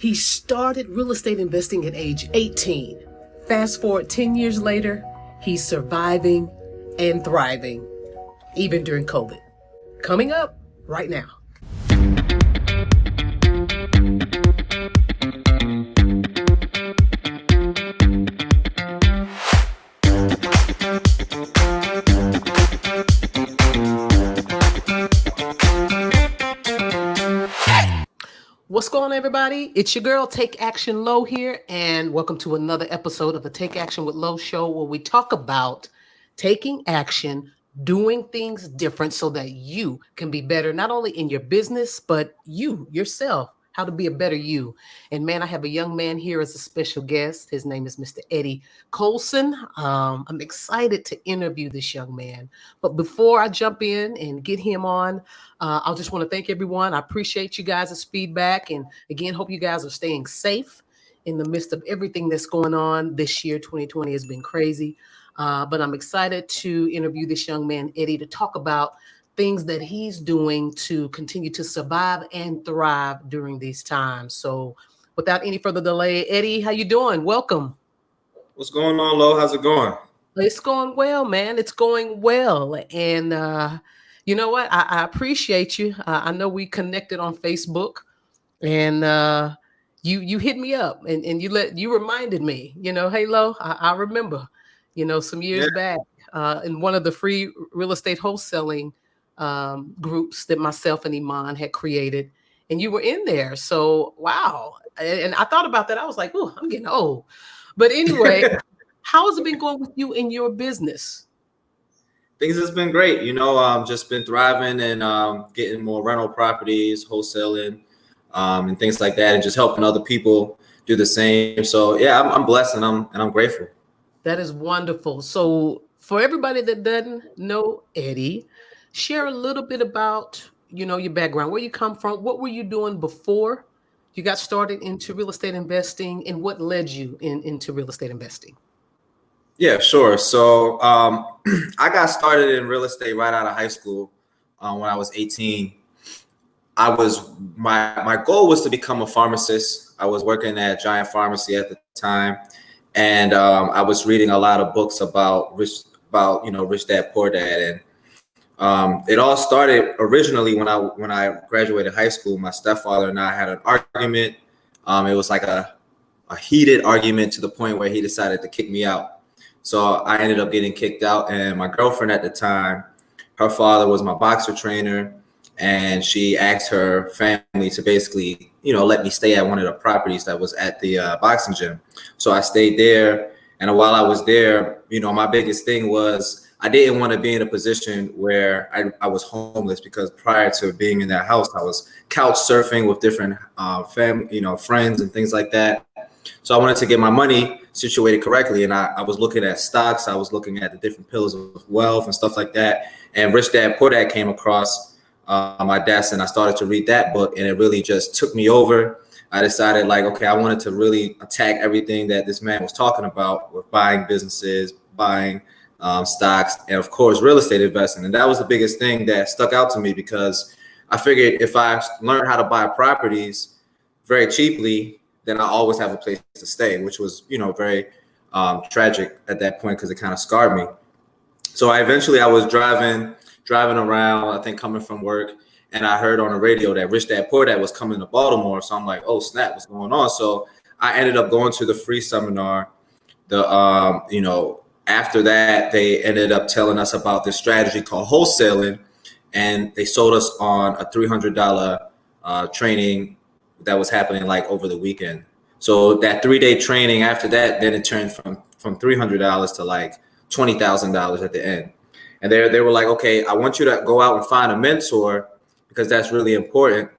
He started real estate investing at age 18. Fast forward 10 years later, he's surviving and thriving, even during COVID. Coming up right now. What's going on, everybody? It's your girl, Take Action Low here, and welcome to another episode of the Take Action with Low show, where we talk about taking action, doing things different so that you can be better, not only in your business, but you, yourself, how to be a better you. And man, I have a young man here as a special guest. His name is Mr. Eddie Colson. I'm excited to interview this young man. But before I jump in and get him on, I just want to thank everyone. I appreciate you guys' feedback. And again, hope you guys are staying safe in the midst of everything that's going on. This year, 2020 has been crazy. But I'm excited to interview this young man, Eddie, to talk about things that he's doing to continue to survive and thrive during these times. So without any further delay, Eddie, how you doing? Welcome. What's going on, Lo? How's it going? It's going well, man. It's going well. And you know what? I appreciate you. I know we connected on Facebook, and you hit me up and you reminded me, hey Lo, I remember, some years back in one of the free real estate wholesaling groups that myself and Iman had created, and you were in there. So wow. And I thought about that. I was like, oh, I'm getting old. But anyway, how has it been going with you in your business? Things has been great. Just been thriving and getting more rental properties, wholesaling, and things like that, and just helping other people do the same. So yeah, I'm blessed and I'm grateful. That is wonderful. So for everybody that doesn't know Eddie, share a little bit about, your background, where you come from, what were you doing before you got started into real estate investing, and what led you into real estate investing? Yeah, sure. So I got started in real estate right out of high school when I was 18. My goal was to become a pharmacist. I was working at Giant Pharmacy at the time, and I was reading a lot of books about Rich Dad Poor Dad, and it all started originally when I graduated high school. My stepfather and I had an argument. It was like a heated argument to the point where he decided to kick me out. So I ended up getting kicked out, and my girlfriend at the time, her father was my boxer trainer, and she asked her family to basically, let me stay at one of the properties that was at the boxing gym. So I stayed there, and while I was there, my biggest thing was I didn't want to be in a position where I was homeless, because prior to being in that house, I was couch surfing with different family, friends and things like that. So I wanted to get my money situated correctly. And I was looking at stocks. I was looking at the different pillars of wealth and stuff like that. And Rich Dad Poor Dad came across my desk, and I started to read that book, and it really just took me over. I decided okay, I wanted to really attack everything that this man was talking about with buying businesses, buying stocks, and of course, real estate investing. And that was the biggest thing that stuck out to me, because I figured if I learned how to buy properties very cheaply, then I always have a place to stay, which was, very tragic at that point, because it kind of scarred me. So I was driving around, I think coming from work, and I heard on the radio that Rich Dad Poor Dad was coming to Baltimore. So I'm like, oh snap, what's going on? So I ended up going to the free seminar. After that, they ended up telling us about this strategy called wholesaling, and they sold us on a $300 training that was happening over the weekend. So that 3-day training, after that, then it turned from $300 to $20,000 at the end. And they were like, okay, I want you to go out and find a mentor, because that's really important,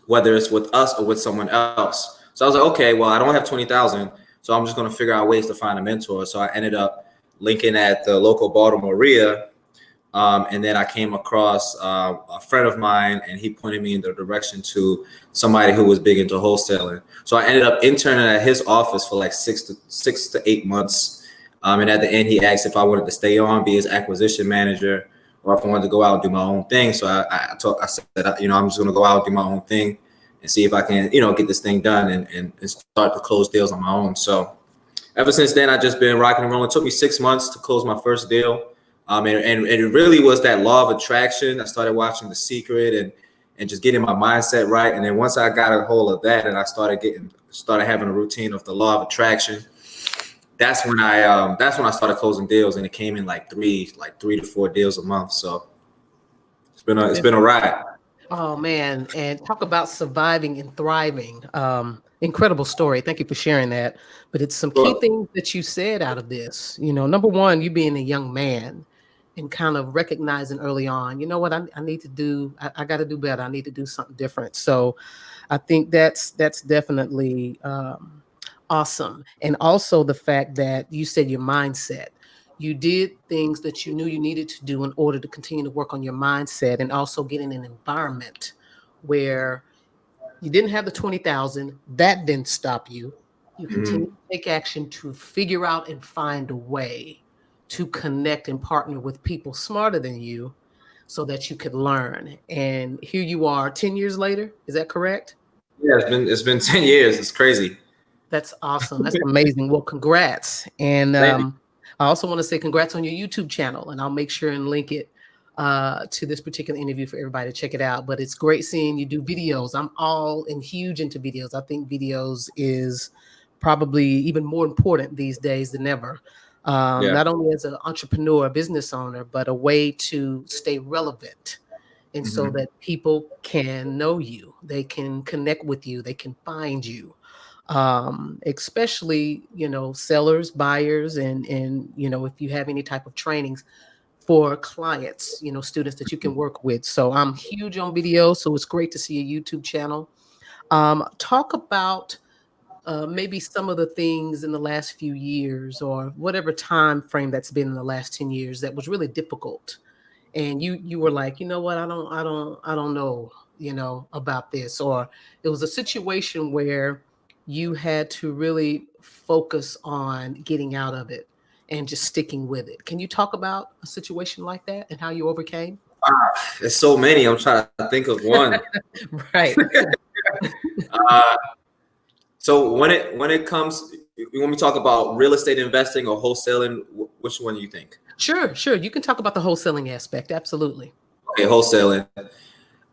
whether it's with us or with someone else. So I was like, okay, well, I don't have 20,000, so I'm just going to figure out ways to find a mentor. So I ended up linking at the local Baltimore RIA. And then I came across a friend of mine, and he pointed me in the direction to somebody who was big into wholesaling. So I ended up interning at his office for 6 to 8 months. And at the end, he asked if I wanted to stay on, be his acquisition manager, or if I wanted to go out and do my own thing. So I said, I'm just going to go out and do my own thing. and see if I can, get this thing done and start to close deals on my own. So ever since then, I've just been rocking and rolling. It took me 6 months to close my first deal. And it really was that law of attraction. I started watching The Secret and just getting my mindset right. And then once I got a hold of that and I started having a routine of the law of attraction, that's when I started closing deals, and it came in like three to four deals a month. So it's been a ride. Oh man, and talk about surviving and thriving. Incredible story. Thank you for sharing that. But it's some key Well, things that you said out of this. Number one, you being a young man and kind of recognizing early on, you know what, I need to do, I got to do better. I need to do something different. So I think that's definitely awesome. And also the fact that you said your mindset. You did things that you knew you needed to do in order to continue to work on your mindset and also get in an environment where you didn't have the 20,000. That didn't stop you. You continue mhm. to take action to figure out and find a way to connect and partner with people smarter than you so that you could learn. And here you are 10 years later. Is that correct? Yeah, it's been 10 years. It's crazy. That's awesome. That's amazing. Well, congrats. And Thank you. I also want to say congrats on your YouTube channel, and I'll make sure and link it to this particular interview for everybody to check it out. But it's great seeing you do videos. I'm all and huge into videos. I think videos is probably even more important these days than ever. Yeah. Not only as an entrepreneur, a business owner, but a way to stay relevant. And so Hmm. that people can know you, they can connect with you, they can find you, especially sellers, buyers, and if you have any type of trainings for clients, students that you can work with. So I'm huge on video, so it's great to see a YouTube channel. Talk about maybe some of the things in the last few years or whatever time frame that's been in the last 10 years that was really difficult, and you were like, you know what, I don't know, about this, or it was a situation where you had to really focus on getting out of it and just sticking with it. Can you talk about a situation like that and how you overcame? There's so many. I'm trying to think of one. Right. Uh, so when it comes, you want me to talk about real estate investing or wholesaling? Which one do you think? Sure, you can talk about the wholesaling aspect. Absolutely. Okay, wholesaling.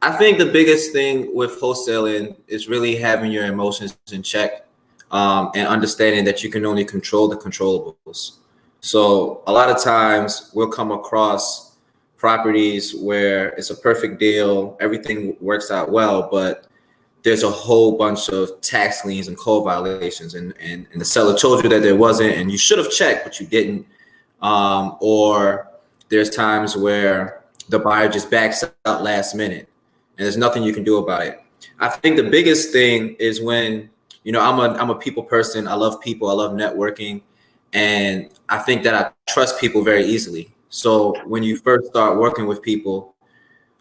I think the biggest thing with wholesaling is really having your emotions in check, and understanding that you can only control the controllables. So a lot of times we'll come across properties where it's a perfect deal, everything works out well, but there's a whole bunch of tax liens and code violations, and the seller told you that there wasn't, and you should have checked, but you didn't. Or there's times where the buyer just backs out last minute, and there's nothing you can do about it. I think the biggest thing is when, I'm a people person. I love people. I love networking, and I think that I trust people very easily. So when you first start working with people,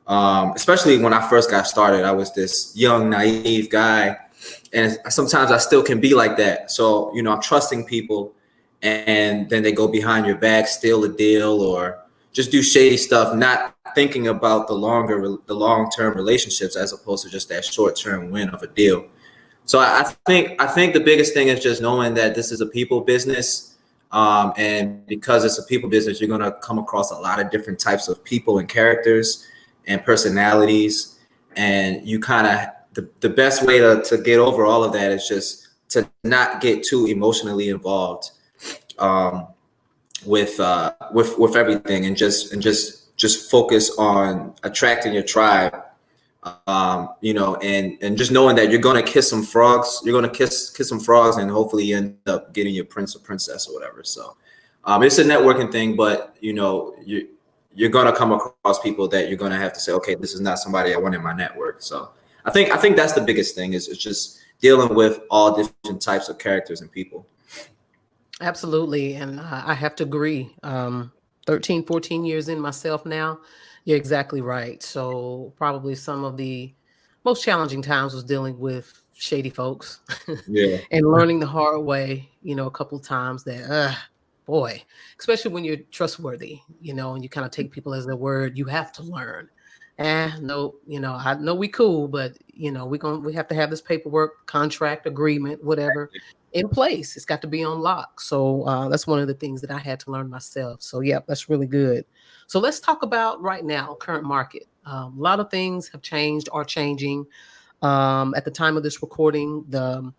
especially when I first got started, I was this young, naive guy. And sometimes I still can be like that. So, I'm trusting people, and then they go behind your back, steal a deal, or just do shady stuff, not thinking about the long-term relationships as opposed to just that short-term win of a deal. So I think the biggest thing is just knowing that this is a people business. And because it's a people business, you're going to come across a lot of different types of people and characters and personalities. And you kind of, the best way to get over all of that is just to not get too emotionally involved, um, with everything, and just focus on attracting your tribe. And just knowing that you're gonna kiss some frogs, kiss some frogs, and hopefully you end up getting your prince or princess or whatever. So, it's a networking thing, but you're gonna come across people that you're gonna have to say, okay, this is not somebody I want in my network. So I think that's the biggest thing is just dealing with all different types of characters and people. Absolutely. And I have to agree. 13, 14 years in myself now, you're exactly right. So probably some of the most challenging times was dealing with shady folks Yeah. and learning the hard way, a couple of times that, especially when you're trustworthy, and you kind of take people as their word, you have to learn. No, I know we cool, but we have to have this paperwork, contract, agreement, whatever in place. It's got to be on lock. So that's one of the things that I had to learn myself. So yeah, that's really good. So let's talk about right now, current market. A lot of things have changed, are changing. At the time of this recording, the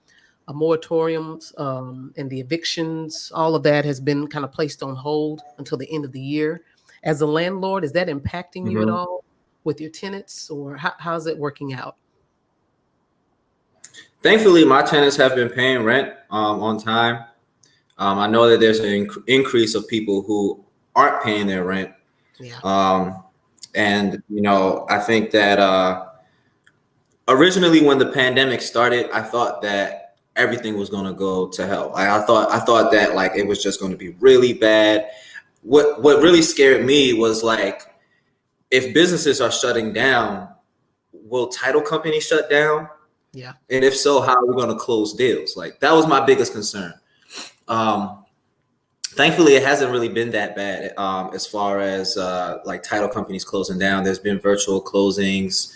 moratoriums and the evictions, all of that has been kind of placed on hold until the end of the year. As a landlord, is that impacting you at Mhm. all with your tenants, or how's it working out? Thankfully, my tenants have been paying rent on time. I know that there's an increase of people who aren't paying their rent. Yeah, Um, and, I think that originally when the pandemic started, I thought that everything was going to go to hell. I thought that like it was just going to be really bad. What really scared me was like, if businesses are shutting down, will title companies shut down? yeah, And if so, how are we going to close deals? Like that was my biggest concern. Um, Thankfully, it hasn't really been that bad as far as like title companies closing down. There's been virtual closings.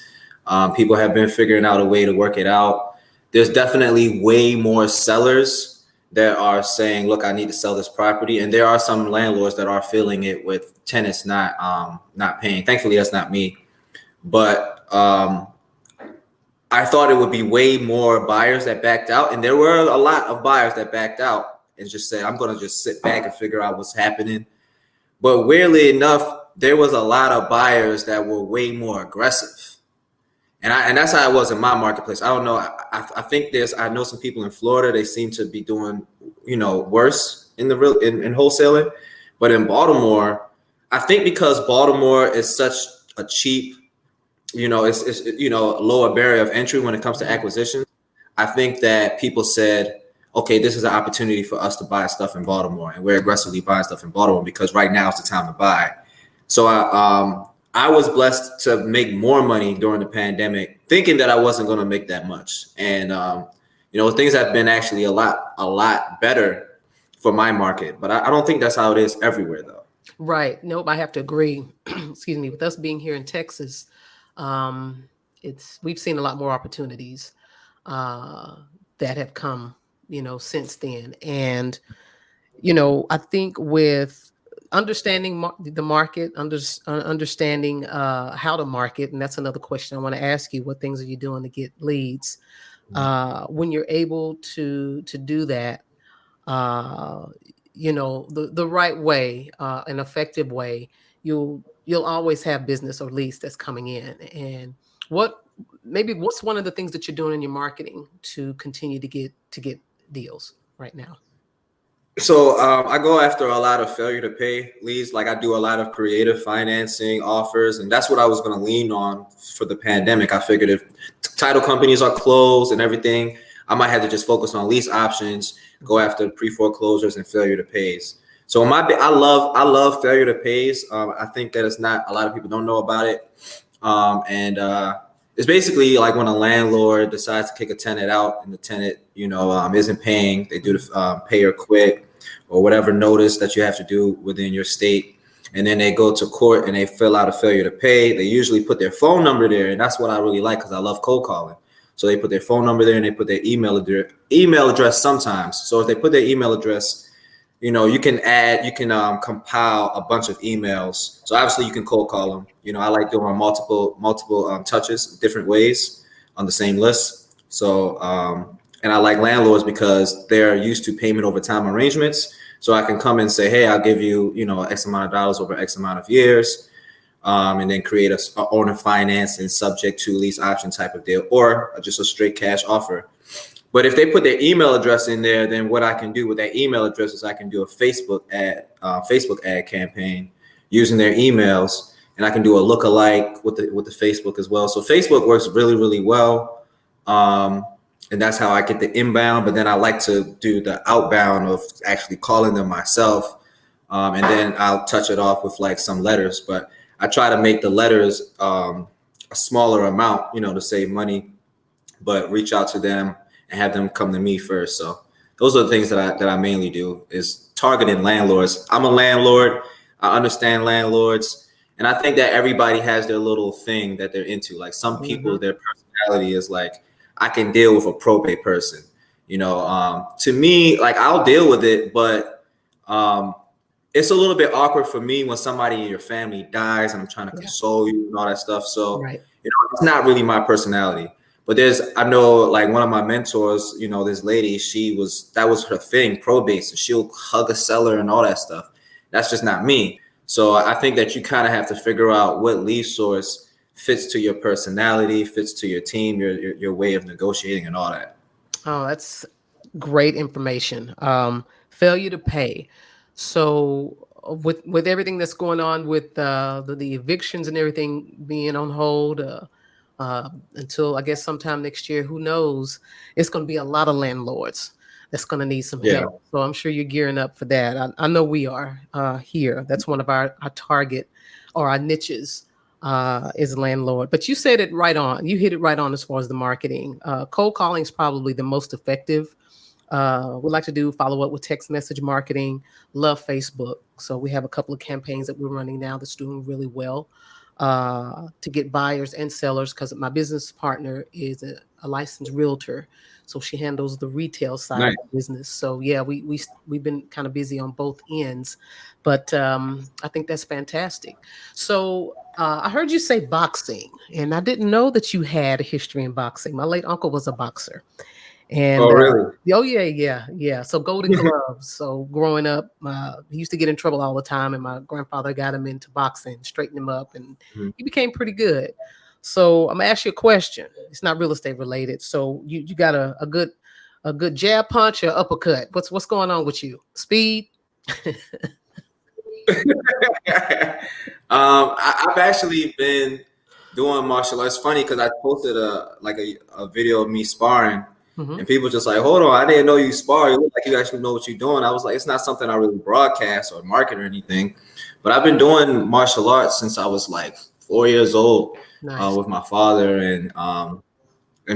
People have been figuring out a way to work it out. There's definitely way more sellers that are saying, "Look, I need to sell this property," and there are some landlords that are feeling it with tenants not paying. Thankfully, that's not me, but I thought it would be way more buyers that backed out, and there were a lot of buyers that backed out and just said, "I'm going to just sit back and figure out what's happening." But weirdly enough, there was a lot of buyers that were way more aggressive, and that's how it was in my marketplace. I don't know. I think I know some people in Florida. They seem to be doing worse in the real in wholesaling, but in Baltimore, I think because Baltimore is such a cheap, it's a lower barrier of entry when it comes to mhm, acquisition. I think that people said, okay, this is an opportunity for us to buy stuff in Baltimore, and we're aggressively buying stuff in Baltimore because right now is the time to buy. So I was blessed to make more money during the pandemic, thinking that I wasn't going to make that much, and things have been actually a lot better for my market. But I don't think that's how it is everywhere, though. right. Nope, I have to agree. Excuse me. With us being here in Texas, um, we've seen a lot more opportunities uh, that have come, since then, and I think with understanding the market, understanding how to market, and that's another question I want to ask you. What things are you doing to get leads? When you're able to do that, uh, the right way, an effective way, you'll always have business or leads that's coming in. And what what's one of the things that you're doing in your marketing to continue to get deals right now? So I go after a lot of failure to pay leads. Like I do a lot of creative financing offers, and that's what I was going to lean on for the pandemic. I figured if title companies are closed and everything, I might have to just focus on lease options, go after pre-foreclosures and failure to pays. So I love failure to pays. I think that it's not a lot of people don't know about it, and it's basically like when a landlord decides to kick a tenant out and the tenant, isn't paying. They do the pay or quit or whatever notice that you have to do within your state. And then they go to court and they fill out a failure to pay. They usually put their phone number there. And that's what I really like because I love cold calling. So they put their phone number there and they put their email address sometimes. So if they put their email address, you can compile a bunch of emails. So obviously you can cold call them. I like doing multiple touches different ways on the same list. So and I like landlords because they're used to payment over time arrangements. So I can come and say, hey, I'll give you, X amount of dollars over X amount of years, and then create a owner finance and subject to lease option type of deal, or just a straight cash offer. But if they put their email address in there, then what I can do with that email address is I can do a Facebook ad campaign using their emails, and I can do a lookalike with the Facebook as well. So Facebook works really, really well, and that's how I get the inbound. But then I like to do the outbound of actually calling them myself, and then I'll touch it off with like some letters. But I try to make the letters a smaller amount, to save money, but reach out to them and have them come to me first. So those are the things that I mainly do is targeting landlords. I'm a landlord. I understand landlords, And I think that everybody has their little thing that they're into. Like some people, Mhm. their personality is like, I can deal with a probate person. To me, like I'll deal with it, but um, it's a little bit awkward for me when somebody in your family dies and I'm trying to Yeah. console you and all that stuff. So, Right. it's not really my personality. But I know like one of my mentors, this lady, that was her thing, probates, and she'll hug a seller and all that stuff. That's just not me. So I think that you kind of have to figure out what lead source fits to your personality, fits to your team, your way of negotiating and all that. Oh, that's great information. Failure to pay. So with everything that's going on with the evictions and everything being on hold until I guess sometime next year, who knows? It's going to be a lot of landlords that's going to need some Yeah. help. So I'm sure you're gearing up for that. I know we are here. That's one of our target or our niches is landlord. But you said it right on. You hit it right on as far as the marketing. Cold calling is probably the most effective. We like to do follow up with text message marketing. Love Facebook. So we have a couple of campaigns that we're running now that's doing really well to get buyers and sellers. Because my business partner is a licensed realtor, so she handles the retail side of Nice. the business. So yeah, we've been kind of busy on both ends, but I think that's fantastic. So I heard you say boxing, and I didn't know that you had a history in boxing. My late uncle was a boxer, and Oh, really? oh yeah. So Golden Gloves. So growing up, he used to get in trouble all the time, and my grandfather got him into boxing, straightened him up, and Mhm. he became pretty good. So I'm gonna ask you a question. It's not real estate related. So you got a good jab punch or uppercut? What's going on with you? Speed? I've actually been doing martial arts. It's funny because I posted a video of me sparring, Hmm. and people just like, "Hold on, I didn't know you spar. You look like you actually know what you're doing." I was like, "It's not something I really broadcast or market or anything," but I've been doing martial arts since I was like 4 years old Nice. with my father, and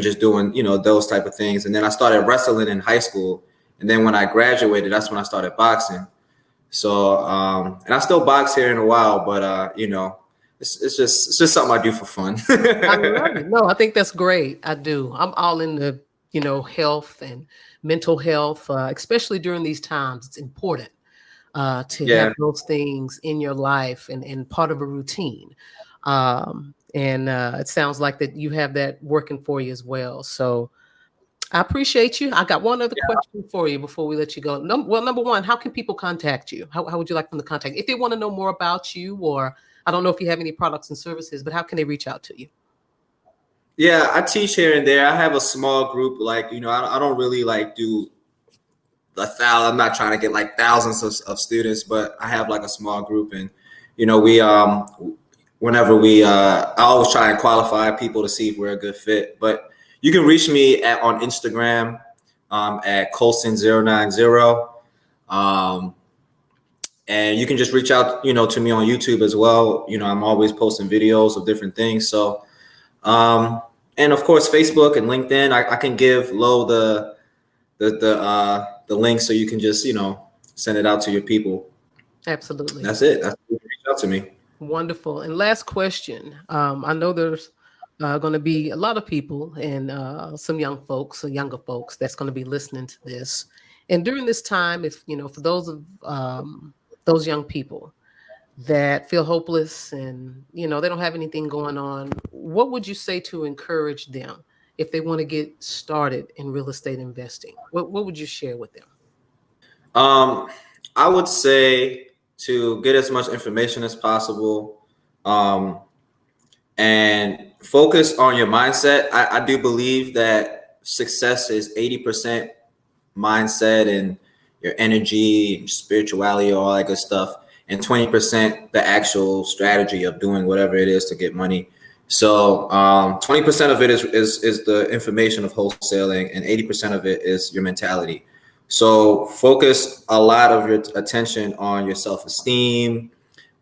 just doing those type of things. And then I started wrestling in high school, and then when I graduated, that's when I started boxing. So, and I still box here in a while, but it's just something I do for fun. I love it. No, I think that's great. I do. I'm all in the, health and mental health, especially during these times. It's important to have Yeah, those things in your life and part of a routine. And it sounds like that you have that working for you as well. So I appreciate you. I got one other question for you before we let you go. Well, number one, how can people contact you? How would you like them to contact you? If they want to know more about you, or I don't know if you have any products and services, but how can they reach out to you? yeah. I teach here and there. I have a small group. Like I don't really like do 1,000. I'm not trying to get like thousands of students, but I have like a small group, and we whenever I always try and qualify people to see if we're a good fit. But you can reach me on Instagram at Colson090. Um, and you can just reach out, to me on YouTube as well. I'm always posting videos of different things. So, and of course, Facebook and LinkedIn. I can give Lo the link so you can just send it out to your people. Absolutely. That's it. Reach out to me. Wonderful. And last question. I know there's going to be a lot of people and some young folks or younger folks that's going to be listening to this. And during this time, if for those of those young people that feel hopeless and they don't have anything going on, what would you say to encourage them if they want to get started in real estate investing? What would you share with them? Um, I would say to get as much information as possible, um, and focus on your mindset. I do believe that success is 80% mindset and your energy and spirituality, all that good stuff, and 20% the actual strategy of doing whatever it is to get money. So 20% of it is the information of wholesaling, and 80% of it is your mentality. So focus a lot of your attention on your self-esteem,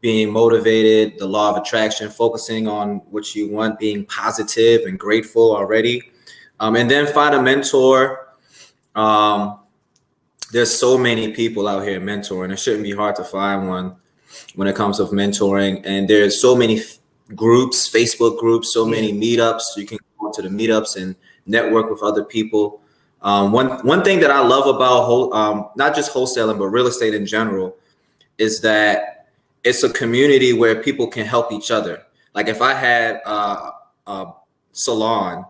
being motivated, the law of attraction, focusing on what you want, being positive and grateful already, and then find a mentor. Um, there's so many people out here mentoring. It shouldn't be hard to find one. when it comes to mentoring. And there's so many groups, Facebook groups, so many meetups. You can go to the meetups and network with other people. One thing that I love about not just wholesaling, but real estate in general, is that it's a community where people can help each other. Like if I had a salon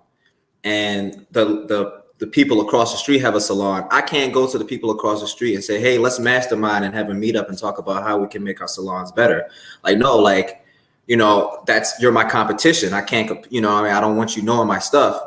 and the people across the street have a salon, I can't go to the people across the street and say, hey, let's mastermind and have a meetup and talk about how we can make our salons better. Like, no, like, you're my competition. I can't, I don't want you knowing my stuff.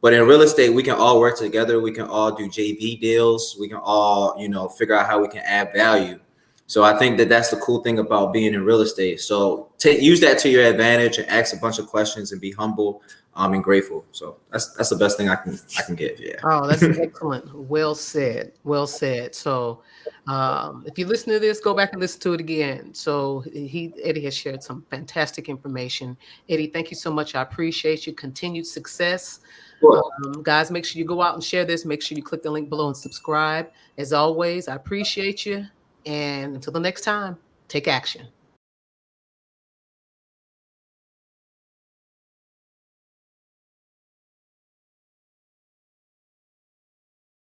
But in real estate, we can all work together. We can all do JV deals. We can all, figure out how we can add value. So I think that that's the cool thing about being in real estate. So use that to your advantage and ask a bunch of questions and be humble and grateful. So that's the best thing I can give. Yeah. Oh, that's excellent. Well said. Well said. So if you listen to this, go back and listen to it again. So Eddie has shared some fantastic information. Eddie, thank you so much. I appreciate you. Continued success. Guys, make sure you go out and share this. Make sure you click the link below and subscribe. As always, I appreciate you. And until the next time, take action.